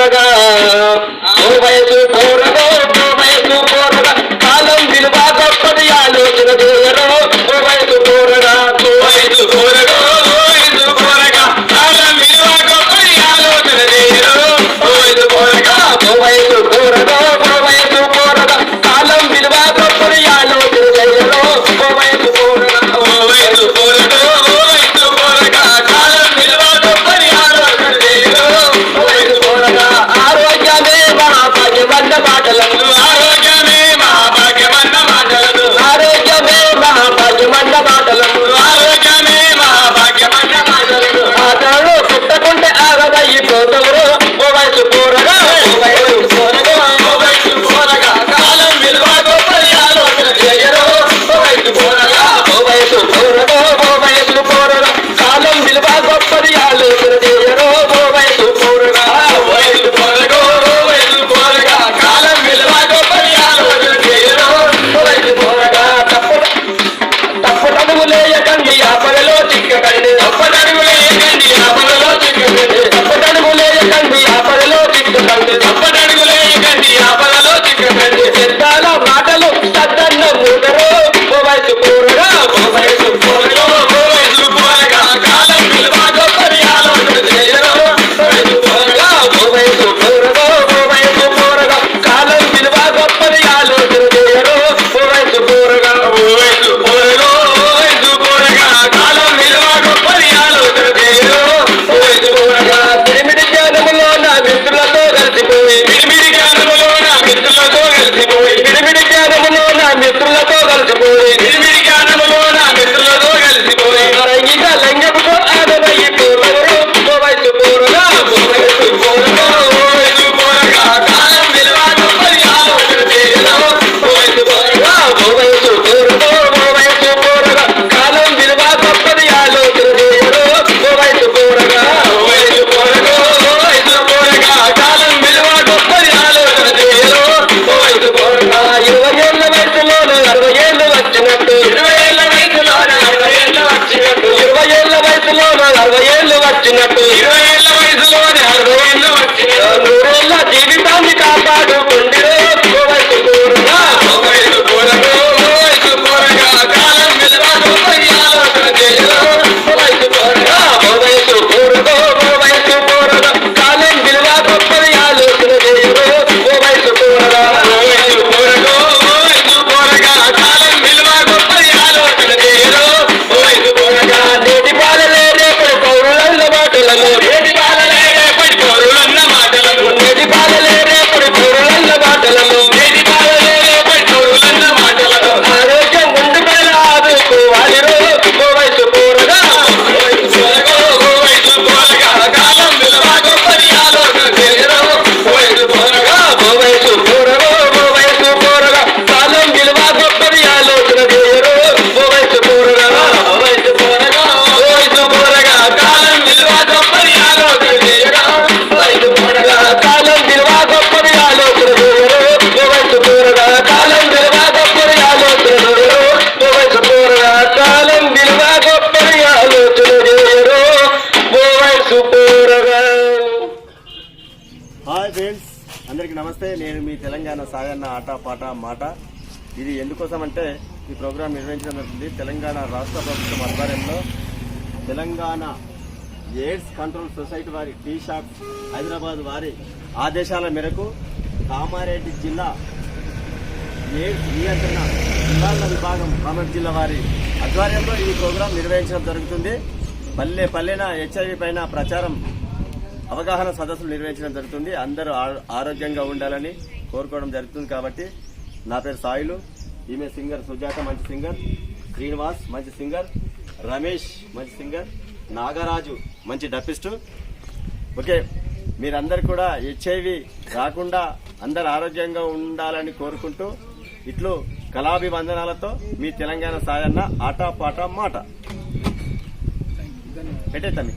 పోరగా ఓ వయసు పోరగో ఓ వయసు పోరగా కాలం విలువ గొప్పది ఆలోచన చేయరో ఓ వయసు పోరగా ఓ వయసు పోరగో ఓ వయసు పోరగా కాలం విలువ గొప్పది ఆలోచన చేయరో ఓ వయసు పోరగా ఓ వయసు పోరగో ఓ వయసు పోరగా కాలం విలువ గొప్పది ఆలోచన చేయరో ఓ వయసు పోరగా ఓ వయసు పోరగో ఓ వయసు పోరగా కాలం విలువ గొప్పది ఆలోచన చేయరో ఓ వయసు పోరగా ఆరోగ్యమే మహాభాగ్యమన్న మాటలను ఆరోగ్యమే మహాభాగ్యమన్న మాటలను ఆరోగ్యమే మహాభాగ్యమన్న మాటలను ఆరోగ్యమే మహాభాగ్యమన్న మాటలను ఆటలు పుట్టకుంటే ఆగదయ్యిపోతవరు ఓ వయసు పోరగా ఓ వయసు పోరగా ఓ వయసు పోరగా కాలం విలువ గొప్పది ఆలోచన చేయరు ఓ వయసు పోరగా ఓ వయసు పోరగా ఓ వయసు పోరగా కాలం విలువ గొప్పది ఆలోచన చేయరు ఓ వయసు పోరగా ఓ వయసు పోరగా ఓ వయసు పోరగా కాలం విలువ గొప్పది ఆలోచన చేయరు ఓ వయసు పోరగా తప్పుడడుగులేయకండి ఆపదలో చిక్కకండి తప్పటడుగులేయకండి ఆపదలో చిక్కకండి తప్పటడుగులేయకండి ఆపదలో చిక్కకండి తప్పటడుగులేయకండి ఆపదలో చిక్కకండి పెద్దాల మాటలు సద్దన్న మూటరు ఓ వయసు పోరగా ఓ వయసు పోరగా ఓ వయసు పోరగా కాలం విలువ గొప్పది ఆలోచన చేయరు ఓ వయసు పోరగా ఓ వయసు పోరగా ఓ వయసు పోరగా కాలం విలువ గొప్పది ఆలోచన చేయరు ఓ వయసు పోరగా ఓ వయసు పోరగా ఓ వయసు పోరగా కాలం విలువ గొప్పది ఆలోచన చేయరు ఓ వయసు పోరగా పిరిమిడి జ్ఞానములో నా మిత్రులతో కలిసిపోయి పిరిమిడి జ్ఞానములో నా మిత్రులతో కలిసిపోయి పిరిమిడి జ్ఞానములో నా మిత్రులతో కలిసిపోయి పిరిమిడి జ్ఞానములో నా మిత్రులతో కలిసిపోయి రంగిక లంగపుతో ఆడనయ్యిపోతవరు ఓ వయసు పోరగా ఓ వయసు పోరగా ఓ వయసు పోరగా కాలం విలువ గొప్పది ఆలోచన చేయరు ఓ వయసు పోరగా ఓ వయసు పోరగా ఓ వయసు పోరగా కాలం విలువ గొప్పది ఆలోచన చేయరు ఓ వయసు పోరగా ఓ వయసు పోరగా ఓ వయసు పోరగా కాలం విలువ గొప్పది ఆలోచన చేయరు ఓ వయసు పోరగా 20 ఏళ్ల వయసులోనే 60 ఏళ్ళు వచ్చినట్టు 20 ఏళ్ల వయసులోనే 60 ఏళ్ళు వచ్చినట్టు 20 ఏళ్ల వయసులోనే 60 ఏళ్ళు వచ్చినట్టు 20 ఏళ్ల వయసులోనే 60 ఏళ్ళు వచ్చినట్టు 100 ఏళ్ల జీవితాన్ని కాపాడుకుండిరో ఓ వయసు పోరగా ఓ వయసు పోరగా ఓ వయసు పోరగా కాలం విలువ గొప్పది ఆలోచన చేయరు ఓ వయసు పోరగా ఓ వయసు పోరగా ఓ వయసు పోరగా కాలం విలువ గొప్పది ఆలోచన చేయరు ఓ వయసు పోరగా ఓ వయసు పోరగా ఓ వయసు పోరగా కాలం విలువ గొప్పది ఆలోచన చేయరు ఓ వయసు పోరగా నేటి పాలలే రేపటి పౌరులన్న మాటలను నేటి పాలలే రేపటి పౌరులన్న మాటలను నేటి పాలలే రేపటి పౌరులన్న మాటలను నేటి పాలలే రేపటి పౌరులన్న మాటలను ఆరోగ్యం ఉండుపైన ఆదుకోవాలిరో ఓ వయసు పోరగా ఓ వయసు పోరగా ఓ వయసు పోరగా కాలం విలువ గొప్పది ఆలోచన చేయరు ఓ వయసు పోరగా ఓ వయసు పోరగా ఓ వయసు పోరగా కాలం విలువ గొప్పది ఆలోచన చేయరు ఓ వయసు పోరగా ఓ వయసు పోరగా ఓ వయసు పోరగా కాలం విలువ గొప్పది ఆలోచన చేయరు ఓ వయసు పోరగా కాలం విలువ గొప్పది ఆలోచన చేయరు ఓ వయసు పోరగా కాలం విలువ గొప్పది ఆలోచన చేయరు ఓ వయసు పోరగా కాలం విలువ గొప్పది ఆలోచన చేయరు ఓ వయసు పోరగా. హాయ్ ఫ్రెండ్స్, అందరికీ నమస్తే. నేను మీ తెలంగాణ సాయన్న ఆట పాట మాట. ఇది ఎందుకోసం అంటే ఈ ప్రోగ్రాం నిర్వహించడం జరుగుతుంది తెలంగాణ రాష్ట్ర ప్రభుత్వం ఆధ్వర్యంలో తెలంగాణ ఎయిడ్స్ కంట్రోల్ సొసైటీ వారి టీ షాప్ హైదరాబాద్ వారి ఆదేశాల మేరకు కామారెడ్డి జిల్లా ఎయిడ్స్ నియంత్రణ జిల్లాల విభాగం కామారెడ్డి జిల్లా వారి ఆధ్వర్యంలో ఈ ప్రోగ్రాం నిర్వహించడం జరుగుతుంది. పల్లె పల్లెన హెచ్ఐవి పైన ప్రచారం అవగాహన సదస్సులు నిర్వహించడం జరుగుతుంది. అందరూ ఆరోగ్యంగా ఉండాలని కోరుకోవడం జరుగుతుంది. కాబట్టి నా పేరు సాయిలు, ఈమె సింగర్ సుజాత మంచి సింగర్, శ్రీనివాస్ మంచి సింగర్, రమేష్ మంచి సింగర్, నాగరాజు మంచి డప్పిస్టు. ఓకే, మీరందరూ కూడా హెచ్ఐవి రాకుండా అందరు ఆరోగ్యంగా ఉండాలని కోరుకుంటూ ఇట్లు కళాభివందనాలతో మీ తెలంగాణ సాయన్న ఆట పాట మాట పెట్టేస్తాను.